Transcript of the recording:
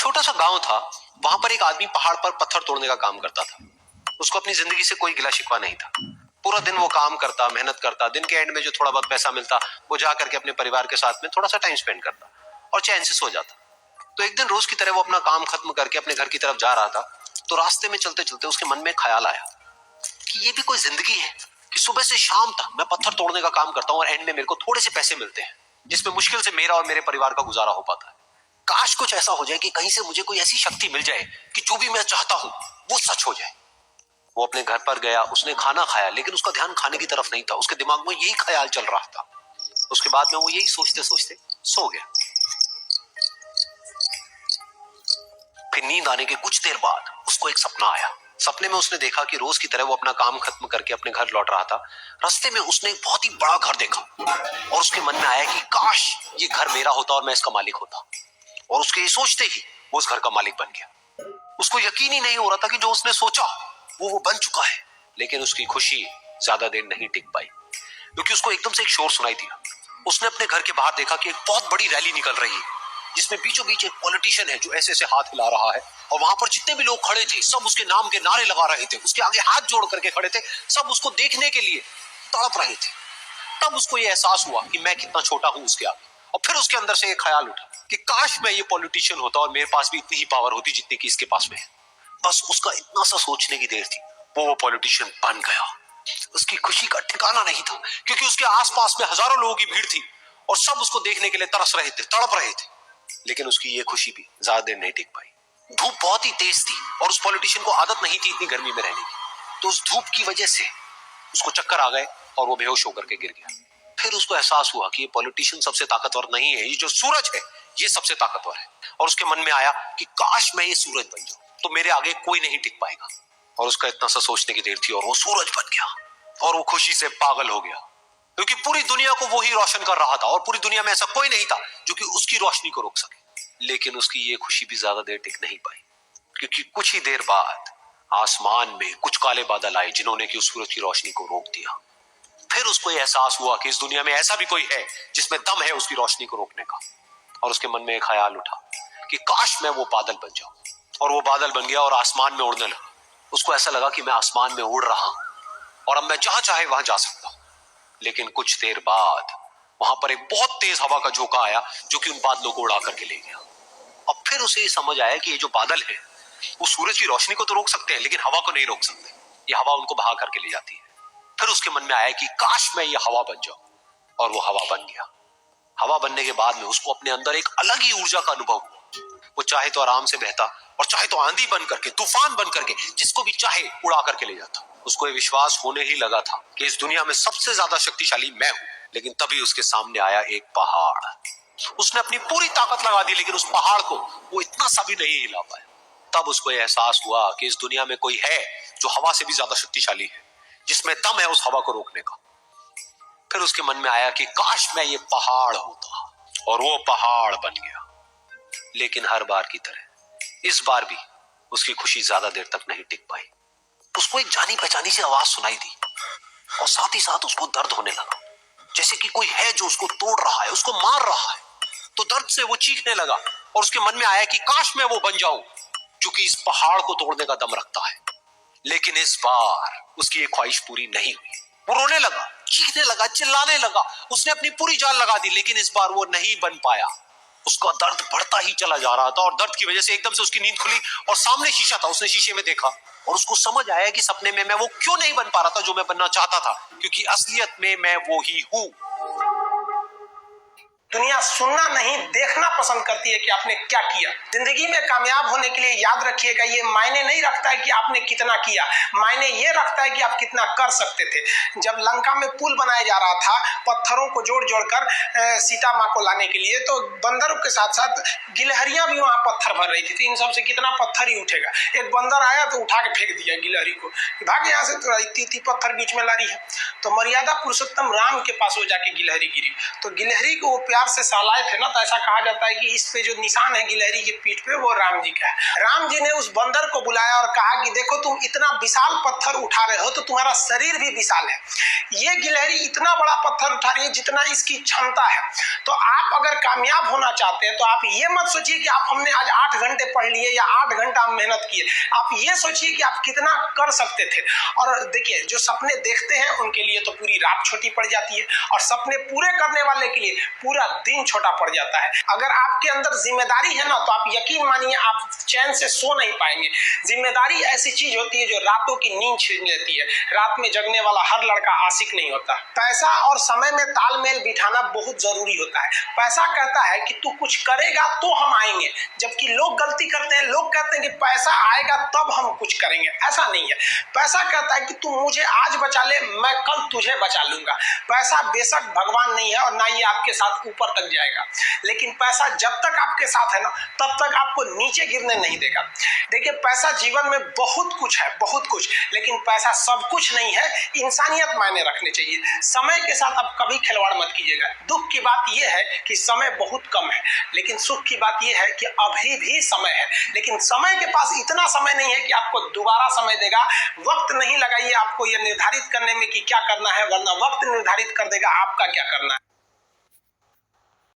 छोटा सा गांव था, वहां पर एक आदमी पहाड़ पर पत्थर तोड़ने का काम करता था। उसको अपनी जिंदगी से कोई गिला शिकवा नहीं था। पूरा दिन वो काम करता, मेहनत करता, दिन के एंड में जो थोड़ा बहुत पैसा मिलता वो जा करके अपने परिवार के साथ में थोड़ा सा टाइम स्पेंड करता और चैन से सो जाता। तो एक दिन रोज की तरह वो अपना काम खत्म करके अपने घर की तरफ जा रहा था, तो रास्ते में चलते चलते उसके मन में ख्याल आया कि ये भी कोई जिंदगी है कि सुबह से शाम तक मैं पत्थर तोड़ने का काम करता हूँ और एंड में मेरे को थोड़े से पैसे मिलते हैं, जिसमें मुश्किल से मेरा और मेरे परिवार का गुजारा हो पाता है। काश कुछ ऐसा हो जाए कि कहीं से मुझे कोई ऐसी शक्ति मिल जाए कि जो भी मैं चाहता हूं वो सच हो जाए। वो अपने घर पर गया, उसने खाना खाया, लेकिन उसका ध्यान खाने की तरफ नहीं था। उसके दिमाग में यही ख्याल चल रहा था। उसके बाद में वो यही सोचते सोचते सो गया। फिर नींद आने के कुछ देर बाद उसको एक सपना आया। सपने में उसने देखा कि रोज की तरह वो अपना काम खत्म करके अपने घर लौट रहा था। रास्ते में उसने एक बहुत ही बड़ा घर देखा और उसके मन में आया कि काश ये घर मेरा होता और मैं इसका मालिक होता। और उसके ये सोचते ही वो उस घर का मालिक बन गया। उसको यकीन ही नहीं हो रहा था कि जो उसने सोचा वो बन चुका है। लेकिन उसकी खुशी ज्यादा देर नहीं टिक पाई, क्योंकि उसको एकदम से एक शोर सुनाई दिया। उसने अपने घर के बाहर देखा कि एक बहुत बड़ी रैली निकल रही है, जिसमें बीचों बीच एक पॉलिटिशियन है जो ऐसे ऐसे हाथ हिला रहा है, और वहां पर जितने भी लोग खड़े थे सब उसके नाम के नारे लगा रहे थे। उसके आगे हाथ जोड़ करके खड़े थे, सब उसको देखने के लिए तड़प रहे थे। तब उसको ये एहसास हुआ कि मैं कितना छोटा हूं उसके आगे। और फिर उसके अंदर से एक ख्याल उठा कि काश मैं ये पॉलिटिशियन होता और मेरे पास भी इतनी ही पावर होती जितनी कि इसके पास में है। बस उसका इतना सा सोचने की देर थी, वो पॉलिटिशियन बन गया। उसकी खुशी का ठिकाना नहीं था, क्योंकि उसके आसपास में हजारों लोगों की भीड़ थी और सब उसको देखने के लिए तरस रहे थे, तड़प रहे थे। लेकिन उसकी ये खुशी भी ज्यादा देर नहीं टिक पाई। धूप बहुत ही तेज थी और उस पॉलिटिशियन को आदत नहीं थी इतनी गर्मी में रहने की। तो उस धूप की वजह से उसको चक्कर आ गए और वो बेहोश होकर के गिर गया। फिर उसको एहसास हुआ कि ये पॉलिटिशियन सबसे ताकतवर नहीं है, ये जो सूरज है ये सबसे ताकतवर है। और उसके मन में आया कि काश मैं ये सूरज बन जाऊं तो मेरे आगे कोई नहीं टिक पाएगा। और उसका इतना सा सोचने की देर थी और वो सूरज बन गया। और वो खुशी से पागल हो गया, क्योंकि पूरी दुनिया को वो ही रोशन कर रहा था और पूरी दुनिया में ऐसा कोई नहीं था जो कि उसकी रोशनी को रोक सके। लेकिन उसकी ये खुशी भी ज्यादा देर टिक नहीं पाई, क्योंकि कुछ ही देर बाद आसमान में कुछ काले बादल आए जिन्होंने कि उस सूरज की रोशनी को रोक दिया। फिर उसको यह एहसास हुआ कि इस दुनिया में ऐसा भी कोई है जिसमें दम है उसकी रोशनी को रोकने का। और उसके मन में एक ख्याल उठा कि काश मैं वो बादल बन जाऊं। और वो बादल बन गया और आसमान में उड़ने लगा। उसको ऐसा लगा कि मैं आसमान में उड़ रहा हूं और अब मैं जहां चाहे वहां जा सकता हूं। लेकिन कुछ देर बाद वहां पर एक बहुत तेज हवा का झोंका आया जो कि उन बादलों को उड़ा करके ले गया। अब फिर उसे ये समझ आया कि ये जो बादल है वो सूरज की रोशनी को तो रोक सकते हैं, लेकिन हवा को नहीं रोक सकते। ये हवा उनको बहा करके ले जाती है। फिर उसके मन में आया कि काश मैं ये हवा बन जाऊं, और वो हवा बन गया। हवा बनने के बाद में उसको अपने अंदर एक अलग ही ऊर्जा का अनुभव हुआ। वो चाहे तो आराम से बहता और चाहे तो आंधी बन करके, तूफान बन करके जिसको भी चाहे उड़ा करके ले जाता। उसको ये विश्वास होने ही लगा था कि इस दुनिया में सबसे ज्यादा शक्तिशाली मैं हूं। लेकिन तभी उसके सामने आया एक पहाड़। उसने अपनी पूरी ताकत लगा दी, लेकिन उस पहाड़ को वो इतना सा भी नहीं हिला पाया। तब उसको यह एहसास हुआ कि इस दुनिया में कोई है जो हवा से भी ज्यादा शक्तिशाली है, जिसमें दम है उस हवा को रोकने का। फिर उसके मन में आया कि काश मैं ये पहाड़ होता, और वो पहाड़ बन गया। लेकिन हर बार की तरह इस बार भी उसकी खुशी ज्यादा देर तक नहीं टिक पाई। उसको एक जानी पहचानी सी आवाज सुनाई दी और साथ ही साथ उसको दर्द होने लगा, जैसे कि कोई है जो उसको तोड़ रहा है, उसको मार रहा है। तो दर्द से वो चीखने लगा और उसके मन में आया कि काश मैं वो बन जाऊं जो कि इस पहाड़ को तोड़ने का दम रखता है। लेकिन इस बार उसकी ये ख्वाहिश पूरी नहीं हुई। वो रोने लगा, चीखने लगा, चिल्लाने लगा। उसने अपनी पूरी जान लगा दी, लेकिन इस बार वो नहीं बन पाया। उसका दर्द बढ़ता ही चला जा रहा था और दर्द की वजह से एकदम से उसकी नींद खुली और सामने शीशा था। उसने शीशे में देखा और उसको समझ आया कि सपने में मैं वो क्यों नहीं बन पा रहा था जो मैं बनना चाहता था, क्योंकि असलियत में मैं वो ही हूं। दुनिया सुनना नहीं देखना पसंद करती है कि आपने क्या किया। जिंदगी में कामयाब होने के लिए याद रखिएगा, ये मायने नहीं रखता है कि आपने कितना किया, मायने ये रखता है कि आप कितना कर सकते थे। जब लंका में पुल बनाया जा रहा था पत्थरों को जोड़ जोड़कर सीता माँ को लाने के लिए, तो बंदरों के साथ साथ गिलहरियां भी वहां पत्थर भर रही थी। तो इन सबसे कितना पत्थर ही उठेगा। एक बंदर आया तो उठा के फेंक दिया गिलहरी को, भाग यहाँ से, तो इतनी पत्थर बीच में ला रही है। तो मर्यादा पुरुषोत्तम राम के पास वो जाके गिलहरी गिरी, तो गिलहरी को वो प्यार प्यार से सहलाए थे ना, तो ऐसा कहा जाता है कि इस पे जो निशान है गिलहरी की पीठ पे, वो राम जी का है। राम जी ने उस बंदर को बुलाया और कहा कि देखो, तुम इतना विशाल पत्थर उठा रहे हो तो तुम्हारा शरीर भी विशाल है। ये गिलहरी इतना बड़ा पत्थर उठा रही है जितना इसकी क्षमता है। तो आप अगर कामयाब होना चाहते हैं तो आप ये मत सोचिए कि आप हमने आज 8 घंटे पढ़ लिए या 8 घंटा मेहनत किए। आप ये सोचिए कि आप कितना कर सकते थे। और देखिए, जो सपने देखते हैं उनके लिए तो पूरी रात छोटी पड़ जाती है, और सपने पूरे करने वाले के लिए पूरा दिन छोटा पड़ जाता है। अगर आपके अंदर जिम्मेदारी है ना, तो आप यकीन मानिए आप चैन से सो नहीं पाएंगे। जिम्मेदारी ऐसी चीज होती है जो रातों की नींद छीन लेती है। रात में जगने वाला हर लड़का आशिक नहीं होता। पैसा और समय में तालमेल बिठाना बहुत जरूरी होता है। पैसा कहता है कि तू कुछ करेगा तो हम आएंगे, जबकि लोग गलती करते हैं। लोग कहते हैं कि पैसा आएगा तब हम कुछ करेंगे। ऐसा नहीं है। पैसा कहता है कि तू मुझे आज बचा ले, मैं कल तुझे बचा लूंगा। पैसा बेशक भगवान नहीं है और ना ये आपके साथ ऊपर तक जाएगा, लेकिन पैसा जब तक आपके साथ है ना, तब तक आपको नीचे गिरने नहीं देगा। देखिए, पैसा जीवन में बहुत कुछ है, बहुत कुछ, लेकिन पैसा सब कुछ नहीं है। इंसानियत मायने रखने चाहिए। समय के साथ आप कभी खिलवाड़ मत कीजिएगा। दुख की बात यह है कि समय बहुत कम है, लेकिन सुख की बात यह है कि अभी भी समय है। लेकिन समय के पास इतना समय नहीं है कि आपको दोबारा समय देगा। वक्त नहीं लगाइए आपको यह निर्धारित करने में कि क्या करना है, वरना वक्त निर्धारित कर देगा आपका क्या करना है।